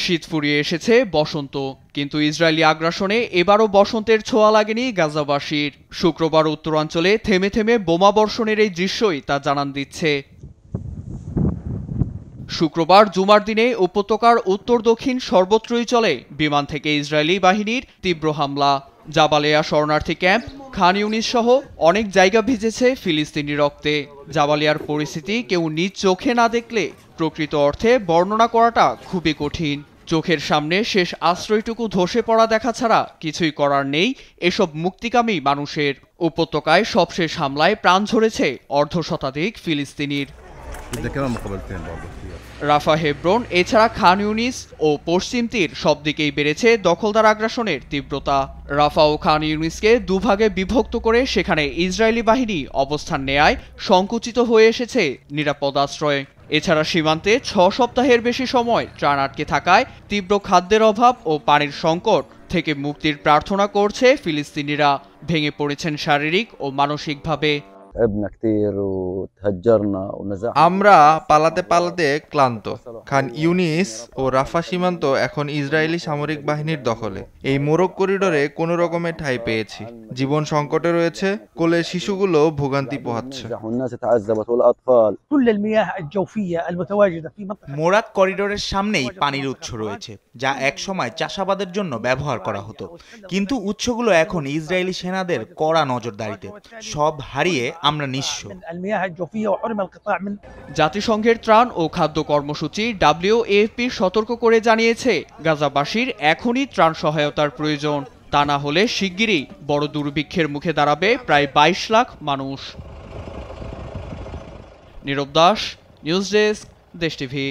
শীত ফুরিয়ে এসেছে বসন্ত, কিন্তু ইসরায়েলি আগ্রাসনে এবারও বসন্তের ছোঁয়া লাগেনি গাজাবাসীর। শুক্রবার উত্তরাঞ্চলে থেমে থেমে বোমা বর্ষণের এই দৃশ্যই তা জানান দিচ্ছে। শুক্রবার জুমার দিনে উপত্যকার উত্তর দক্ষিণ সর্বত্রই চলে বিমান থেকে ইসরায়েলি বাহিনীর তীব্র হামলা। জাবালিয়া শরণার্থী ক্যাম্প, খান ইউনিস সহ অনেক জায়গা ভিজেছে ফিলিস্তিনি রক্তে। জাবালিয়ার পরিস্থিতি কেউ নিজ চোখে না দেখলে প্রকৃত অর্থে বর্ণনা করাটা খুবই কঠিন। চোখের সামনে শেষ আশ্রয়টুকু ধসে পড়া দেখা ছাড়া কিছুই করার নেই এসব মুক্তিকামী মানুষের। উপত্যকায় সবশেষ হামলায় প্রাণ ঝরেছে অর্ধশতাধিক ফিলিস্তিনির। রাফা, হেব্রন এছাড়া খান ইউনিস ও পশ্চিম তীর সব দিকেই বেড়েছে দখলদার আগ্রাসনের তীব্রতা। রাফা ও খান ইউনিসকে দুভাগে বিভক্ত করে সেখানে ইসরায়েলি বাহিনী অবস্থান নেয়ায় সংকুচিত হয়ে এসেছে নিরাপদ আশ্রয়। এছাড়া সীমান্তে ৬ সপ্তাহের বেশি সময় ত্রাণ আটকে থাকায় তীব্র খাদ্যের অভাব ও পানির সংকট থেকে মুক্তির প্রার্থনা করছে ফিলিস্তিনিরা। ভেঙে পড়েছেন শারীরিক ও মানসিকভাবে। আমরা পালাতে পালাতে ক্লান্ত। খান ইউনিস ও রাফা সীমান্ত এখন ইসরায়েলি সামরিক বাহিনীর দখলে। এই মোরগ করিডোরে কোনো রকমের ঠাঁই পেয়েছি। জীবন সংকটে রয়েছে, কোলের শিশুগুলো ভোগান্তি পোহাচ্ছে। মোরাক করিডোরের সামনেই পানির উৎস রয়েছে, যা একসময় চাষাবাদের জন্য ব্যবহার করা হতো, কিন্তু উৎসগুলো এখন ইসরায়েলি সেনাদের কড়া নজরদারিতে। সব হারিয়ে আমরা নিঃস্ব। জাতিসংঘের ত্রাণ ও খাদ্য কর্মসূচি WFP সতর্ক করে জানিয়েছে গাজাবাসীর এখনই ত্রাণ সহায়তার প্রয়োজন। তা না হলে শিগগিরই বড় দুর্ভিক্ষের মুখে দাঁড়াবে প্রায় 22 লাখ মানুষ। নীরব দাস, নিউজ ডেস্ক, দেশ টিভি।